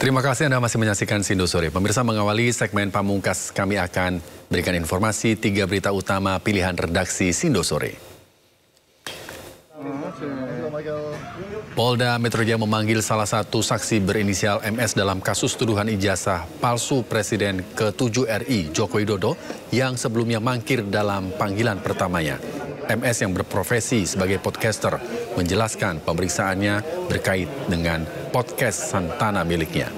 Terima kasih Anda masih menyaksikan Sindo Sore. Pemirsa, mengawali segmen pamungkas, kami akan berikan informasi 3 berita utama pilihan redaksi Sindo Sore. Polda Metro Jaya memanggil salah satu saksi berinisial MS dalam kasus tuduhan ijazah palsu Presiden ke-7 RI Joko Widodo yang sebelumnya mangkir dalam panggilan pertamanya. MS yang berprofesi sebagai podcaster menjelaskan pemeriksaannya berkait dengan podcast Santana miliknya.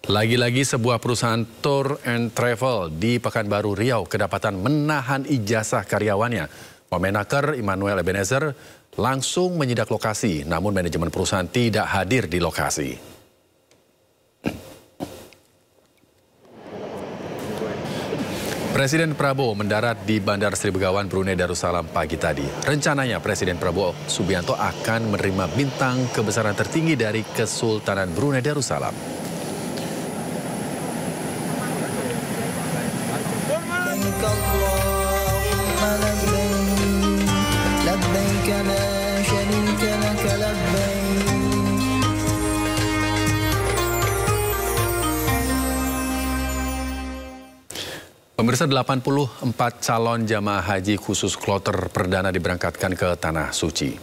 Lagi-lagi sebuah perusahaan tour and travel di Pekanbaru Riau kedapatan menahan ijazah karyawannya. Wamenaker Immanuel Ebenezer langsung menyidak lokasi, namun manajemen perusahaan tidak hadir di lokasi. Presiden Prabowo mendarat di Bandara Sri Begawan, Brunei Darussalam pagi tadi. Rencananya Presiden Prabowo Subianto akan menerima bintang kebesaran tertinggi dari Kesultanan Brunei Darussalam. Pemirsa, 84 calon jamaah haji khusus kloter perdana diberangkatkan ke Tanah Suci.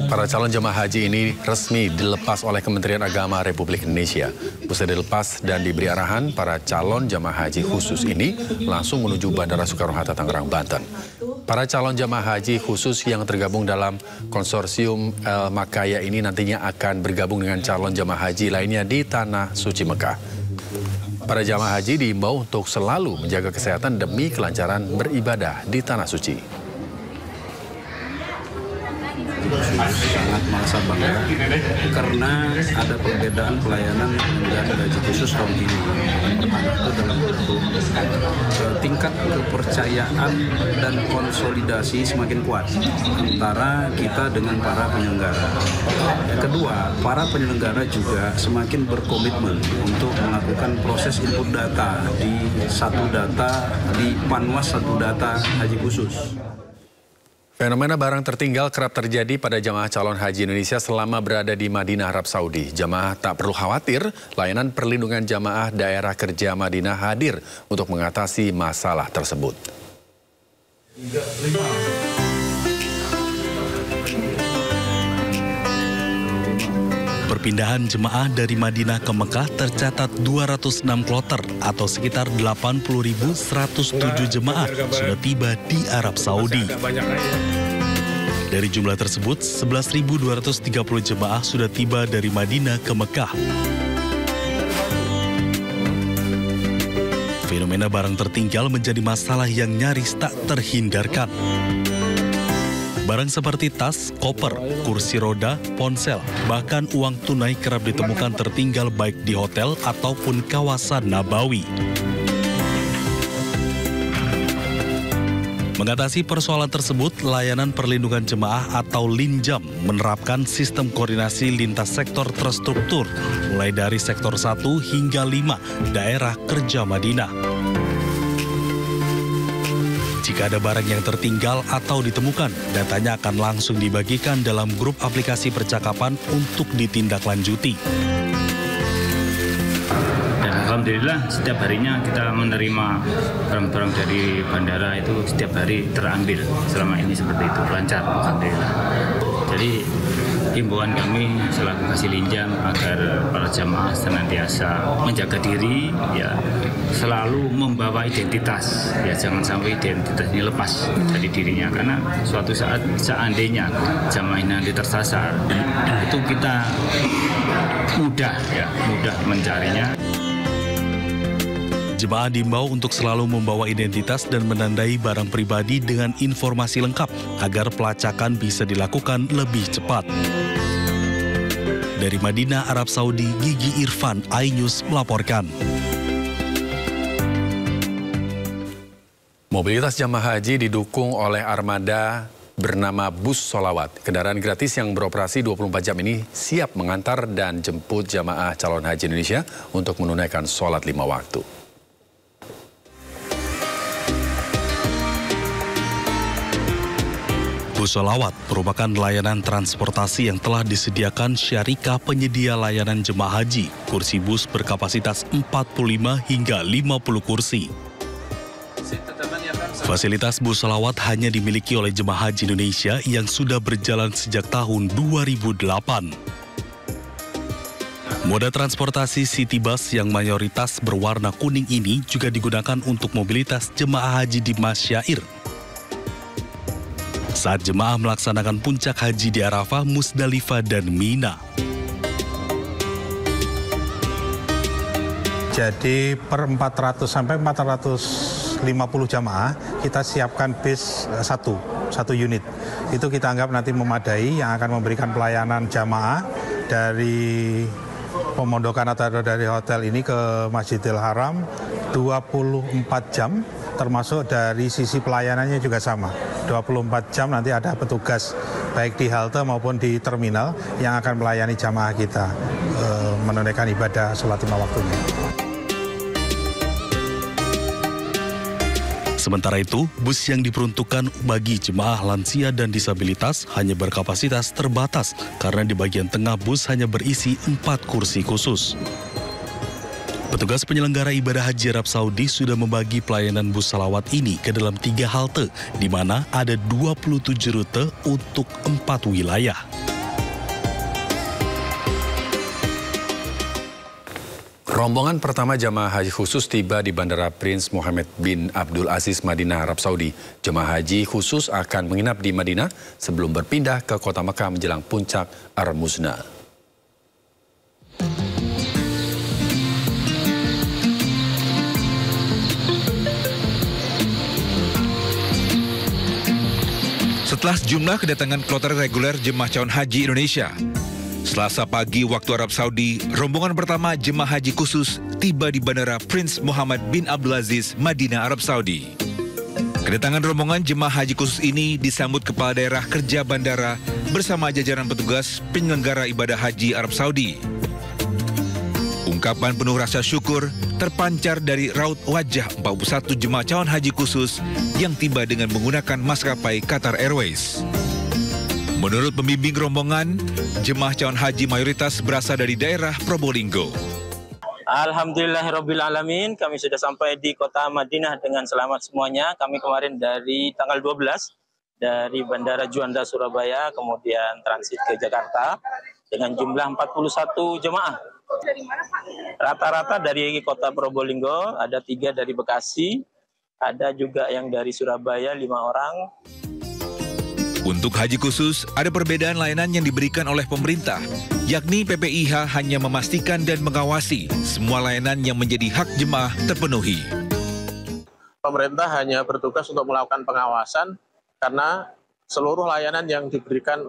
Para calon jamaah haji ini resmi dilepas oleh Kementerian Agama Republik Indonesia. Usai dilepas dan diberi arahan, para calon jamaah haji khusus ini langsung menuju Bandara Soekarno-Hatta, Tangerang, Banten. Para calon jamaah haji khusus yang tergabung dalam konsorsium El Makaya ini nantinya akan bergabung dengan calon jamaah haji lainnya di Tanah Suci Mekah. Para jamaah haji diimbau untuk selalu menjaga kesehatan demi kelancaran beribadah di Tanah Suci. Sangat merasa bangga karena ada perbedaan pelayanan menjadi haji khusus tahun ini. Itu dalam bentuk tingkat kepercayaan dan konsolidasi semakin kuat antara kita dengan para penyelenggara. Yang kedua, para penyelenggara juga semakin berkomitmen untuk melakukan proses input data di Panwas satu data haji khusus. Fenomena barang tertinggal kerap terjadi pada jamaah calon haji Indonesia selama berada di Madinah, Arab Saudi. Jamaah tak perlu khawatir, layanan perlindungan jamaah daerah kerja Madinah hadir untuk mengatasi masalah tersebut. Perpindahan jemaah dari Madinah ke Mekah tercatat 206 kloter atau sekitar 80.107 jemaah sudah tiba di Arab Saudi. Dari jumlah tersebut, 11.230 jemaah sudah tiba dari Madinah ke Mekah. Fenomena barang tertinggal menjadi masalah yang nyaris tak terhindarkan. Barang seperti tas, koper, kursi roda, ponsel, bahkan uang tunai kerap ditemukan tertinggal baik di hotel ataupun kawasan Nabawi. Mengatasi persoalan tersebut, layanan perlindungan jemaah atau Linjam menerapkan sistem koordinasi lintas sektor terstruktur, mulai dari sektor 1 hingga 5 daerah kerja Madinah. Jika ada barang yang tertinggal atau ditemukan, datanya akan langsung dibagikan dalam grup aplikasi percakapan untuk ditindaklanjuti. Dan alhamdulillah setiap harinya kita menerima barang-barang dari bandara itu setiap hari terambil. Selama ini seperti itu, lancar alhamdulillah. Jadi himbauan kami selaku Kasih Linjam agar para jamaah senantiasa menjaga diri, ya selalu membawa identitas, ya jangan sampai identitas ini lepas dari dirinya, karena suatu saat seandainya jamaah ini nanti tersasar, itu kita mudah mencarinya. Jemaah diimbau untuk selalu membawa identitas dan menandai barang pribadi dengan informasi lengkap agar pelacakan bisa dilakukan lebih cepat. Dari Madinah, Arab Saudi, Gigi Irfan, iNews melaporkan. Mobilitas jamaah haji didukung oleh armada bernama Bus Sholawat. Kendaraan gratis yang beroperasi 24 jam ini siap mengantar dan jemput jamaah calon haji Indonesia untuk menunaikan sholat 5 waktu. Bus Sholawat merupakan layanan transportasi yang telah disediakan syarikah penyedia layanan jemaah haji. Kursi bus berkapasitas 45 hingga 50 kursi. Fasilitas bus Sholawat hanya dimiliki oleh jemaah haji Indonesia yang sudah berjalan sejak tahun 2008. Moda transportasi City Bus yang mayoritas berwarna kuning ini juga digunakan untuk mobilitas jemaah haji di Masyair. Saat jemaah melaksanakan puncak haji di Arafah, Musdalifah, dan Mina. Jadi per 400 sampai 450 jamaah kita siapkan bis satu unit. Itu kita anggap nanti memadai yang akan memberikan pelayanan jamaah dari pemondokan atau dari hotel ini ke Masjidil Haram 24 jam, termasuk dari sisi pelayanannya juga sama. 24 jam nanti ada petugas baik di halte maupun di terminal yang akan melayani jamaah kita menunaikan ibadah sholat 5 waktunya. Sementara itu, bus yang diperuntukkan bagi jemaah lansia dan disabilitas hanya berkapasitas terbatas karena di bagian tengah bus hanya berisi 4 kursi khusus. Petugas penyelenggara ibadah haji Arab Saudi sudah membagi pelayanan bus Sholawat ini ke dalam 3 halte, di mana ada 27 rute untuk 4 wilayah. Rombongan pertama jamaah haji khusus tiba di Bandara Prince Mohammed bin Abdul Aziz, Madinah, Arab Saudi. Jemaah haji khusus akan menginap di Madinah sebelum berpindah ke kota Mekah menjelang puncak Ar-Muzna. Setelah sejumlah kedatangan kloter reguler jemaah calon haji Indonesia, Selasa pagi waktu Arab Saudi, rombongan pertama jemaah haji khusus tiba di Bandara Prince Mohammed bin Abdul Aziz, Madinah, Arab Saudi. Kedatangan rombongan jemaah haji khusus ini disambut Kepala Daerah Kerja Bandara bersama jajaran petugas penyelenggara ibadah haji Arab Saudi. Ungkapan penuh rasa syukur terpancar dari raut wajah 41 jemaah calon haji khusus yang tiba dengan menggunakan maskapai Qatar Airways. Menurut pembimbing rombongan, jemaah calon haji mayoritas berasal dari daerah Probolinggo. Alhamdulillahirrabbilalamin, kami sudah sampai di kota Madinah dengan selamat semuanya. Kami kemarin dari tanggal 12 dari Bandara Juanda Surabaya, kemudian transit ke Jakarta dengan jumlah 41 jemaah. Rata-rata dari kota Probolinggo, ada 3 dari Bekasi, ada juga yang dari Surabaya 5 orang. Untuk haji khusus, ada perbedaan layanan yang diberikan oleh pemerintah, yakni PPIH hanya memastikan dan mengawasi semua layanan yang menjadi hak jemaah terpenuhi. Pemerintah hanya bertugas untuk melakukan pengawasan karena seluruh layanan yang diberikan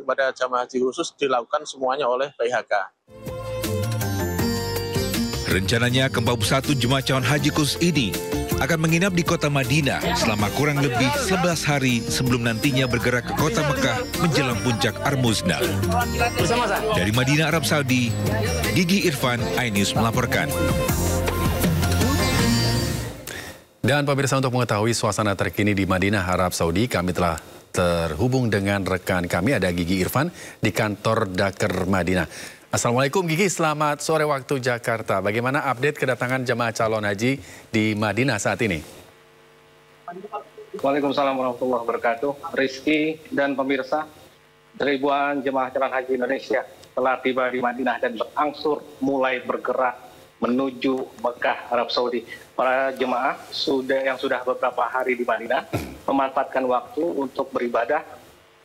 kepada jamaah haji khusus dilakukan semuanya oleh PIHK. Rencananya ke-41 jemaah calon haji khusus ini akan menginap di kota Madinah selama kurang lebih 11 hari sebelum nantinya bergerak ke kota Mekah menjelang puncak Ar-Muzna. Dari Madinah, Arab Saudi, Gigi Irfan, iNews melaporkan. Dan pemirsa, untuk mengetahui suasana terkini di Madinah, Arab Saudi, kami telah terhubung dengan rekan kami, ada Gigi Irfan di kantor Daker Madinah. Assalamualaikum Gigi, selamat sore waktu Jakarta. Bagaimana update kedatangan jemaah calon haji di Madinah saat ini? Waalaikumsalam warahmatullahi wabarakatuh. Rizky dan pemirsa, ribuan jemaah calon haji Indonesia telah tiba di Madinah dan berangsur mulai bergerak menuju Mekah, Arab Saudi. Para jemaah yang sudah beberapa hari di Madinah memanfaatkan waktu untuk beribadah,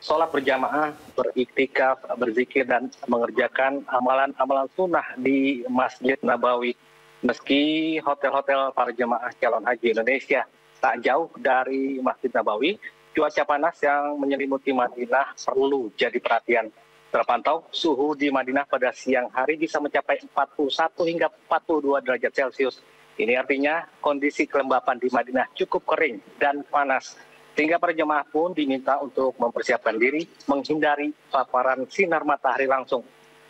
sholat berjamaah, beriktikaf, berzikir, dan mengerjakan amalan-amalan sunnah di Masjid Nabawi. Meski hotel-hotel para jemaah calon haji Indonesia tak jauh dari Masjid Nabawi, cuaca panas yang menyelimuti Madinah perlu jadi perhatian. Terpantau suhu di Madinah pada siang hari bisa mencapai 41 hingga 42 derajat Celcius. Ini artinya kondisi kelembapan di Madinah cukup kering dan panas. Sehingga para jemaah pun diminta untuk mempersiapkan diri menghindari paparan sinar matahari langsung.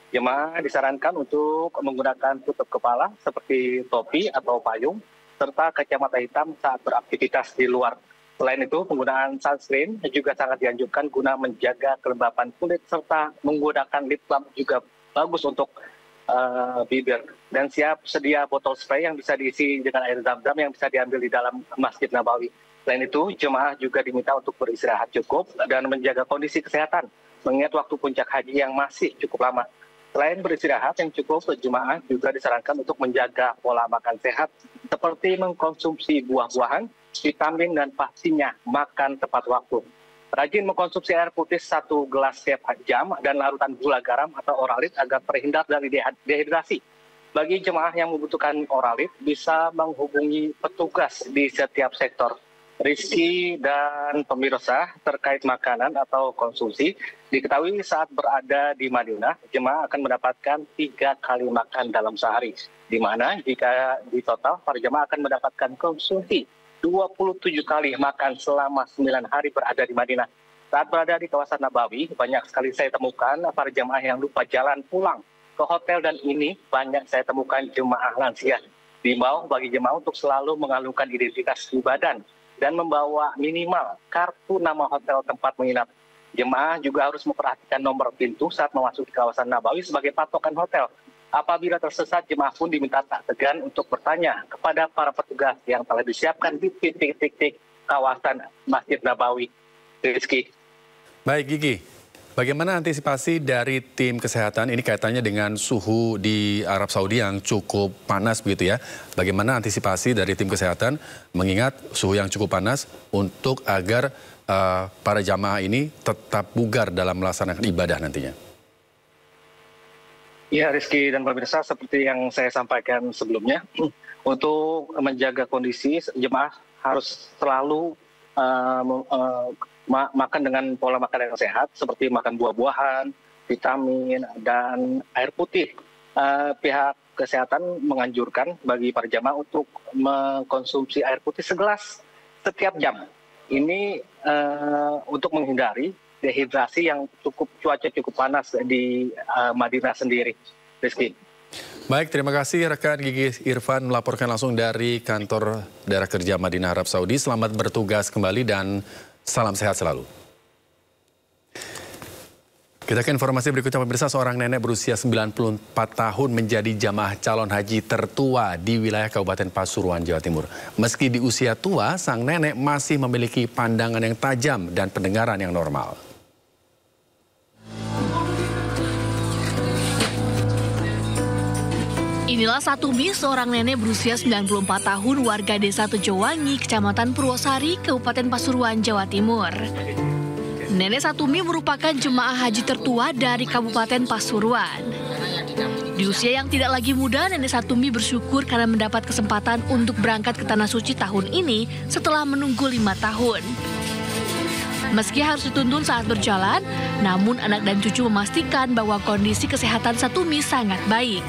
Jemaah disarankan untuk menggunakan tutup kepala seperti topi atau payung serta kacamata hitam saat beraktivitas di luar. Selain itu, penggunaan sunscreen juga sangat dianjurkan guna menjaga kelembapan kulit serta menggunakan lip balm juga bagus untuk bibir. Dan siap sedia botol spray yang bisa diisi dengan air zam-zam yang bisa diambil di dalam Masjid Nabawi. Selain itu, jemaah juga diminta untuk beristirahat cukup dan menjaga kondisi kesehatan, mengingat waktu puncak haji yang masih cukup lama. Selain beristirahat yang cukup, jemaah juga disarankan untuk menjaga pola makan sehat, seperti mengkonsumsi buah-buahan, vitamin, dan pastinya makan tepat waktu. Rajin mengkonsumsi air putih 1 gelas setiap jam dan larutan gula garam atau Oralit agar terhindar dari dehidrasi. Bagi jemaah yang membutuhkan Oralit, bisa menghubungi petugas di setiap sektor. Rizky dan pemirsa terkait makanan atau konsumsi, diketahui saat berada di Madinah, jemaah akan mendapatkan 3 kali makan dalam sehari. Di mana jika di total, para jemaah akan mendapatkan konsumsi 27 kali makan selama 9 hari berada di Madinah. Saat berada di kawasan Nabawi, banyak sekali saya temukan para jemaah yang lupa jalan pulang ke hotel, dan ini banyak saya temukan jemaah lansia. Diimbau bagi jemaah untuk selalu mengalungkan identitas di badan dan membawa minimal kartu nama hotel tempat menginap. Jemaah juga harus memperhatikan nomor pintu saat memasuki kawasan Nabawi sebagai patokan hotel. Apabila tersesat, jemaah pun diminta tak segan untuk bertanya kepada para petugas yang telah disiapkan di titik-titik kawasan Masjid Nabawi. Rizky. Baik, Gigi. Bagaimana antisipasi dari tim kesehatan? Ini kaitannya dengan suhu di Arab Saudi yang cukup panas begitu ya. Bagaimana antisipasi dari tim kesehatan mengingat suhu yang cukup panas untuk agar para jamaah ini tetap bugar dalam melaksanakan ibadah nantinya? Ya, Rizky dan pemirsa, seperti yang saya sampaikan sebelumnya, untuk menjaga kondisi, jemaah harus selalu makan dengan pola makan yang sehat, seperti makan buah-buahan, vitamin, dan air putih. Pihak kesehatan menganjurkan bagi para jemaah untuk mengkonsumsi air putih segelas setiap jam. Ini untuk menghindari dehidrasi yang cuaca cukup panas di Madinah sendiri. Rizky. Baik, terima kasih rekan Gigi Irfan melaporkan langsung dari kantor daerah kerja Madinah Arab Saudi. Selamat bertugas kembali dan salam sehat selalu. Kita ke informasi berikutnya, pemirsa. Seorang nenek berusia 94 tahun menjadi jamaah calon haji tertua di wilayah Kabupaten Pasuruan, Jawa Timur. Meski di usia tua, sang nenek masih memiliki pandangan yang tajam dan pendengaran yang normal. Inilah Satumi, seorang nenek berusia 94 tahun warga desa Tejowangi, Kecamatan Purwosari, Kabupaten Pasuruan, Jawa Timur. Nenek Satumi merupakan jemaah haji tertua dari Kabupaten Pasuruan. Di usia yang tidak lagi muda, Nenek Satumi bersyukur karena mendapat kesempatan untuk berangkat ke Tanah Suci tahun ini setelah menunggu 5 tahun. Meski harus dituntun saat berjalan, namun anak dan cucu memastikan bahwa kondisi kesehatan Satumi sangat baik.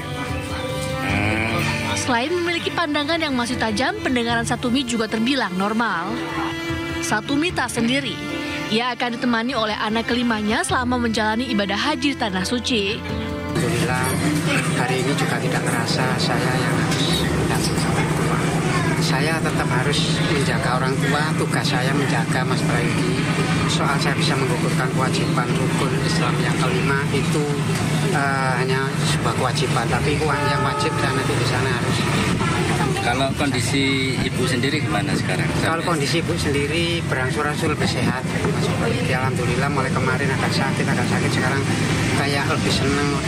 Selain memiliki pandangan yang masih tajam, pendengaran Satumi juga terbilang normal. Satumi tak sendiri. Ia akan ditemani oleh anak kelimanya selama menjalani ibadah haji Tanah Suci. Alhamdulillah, hari ini juga tidak terasa saya yang harus mendampingi orang tua. Saya tetap harus menjaga orang tua, tugas saya menjaga Mas Praidi. Soal saya bisa menggugurkan kewajiban rukun Islam yang kelima itu hanya sebuah kewajiban, tapi yang wajib dan nanti di sana harus. Kalau kondisi ibu sendiri gimana sekarang? Kalau kondisi ibu sendiri berangsur-angsur lebih sehat. Alhamdulillah, mulai kemarin agak sakit, sekarang kayak lebih senang.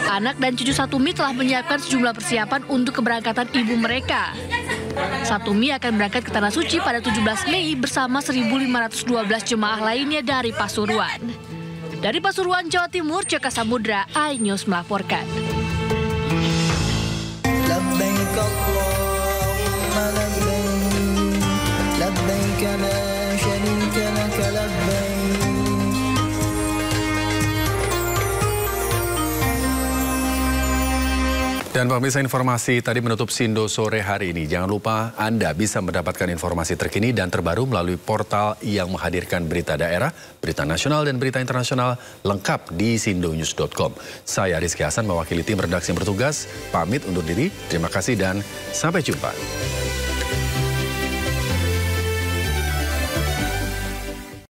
Anak dan cucu Satumi telah menyiapkan sejumlah persiapan untuk keberangkatan ibu mereka. Satumi akan berangkat ke Tanah Suci pada 17 Mei bersama 1.512 jemaah lainnya dari Pasuruan. Dari Pasuruan, Jawa Timur, Jaka Samudra, iNews melaporkan. Dan pemirsa, informasi tadi menutup Sindo sore hari ini. Jangan lupa Anda bisa mendapatkan informasi terkini dan terbaru melalui portal yang menghadirkan berita daerah, berita nasional, dan berita internasional lengkap di sindonews.com. Saya Rizky Hasan mewakili tim redaksi yang bertugas, pamit undur diri. Terima kasih dan sampai jumpa.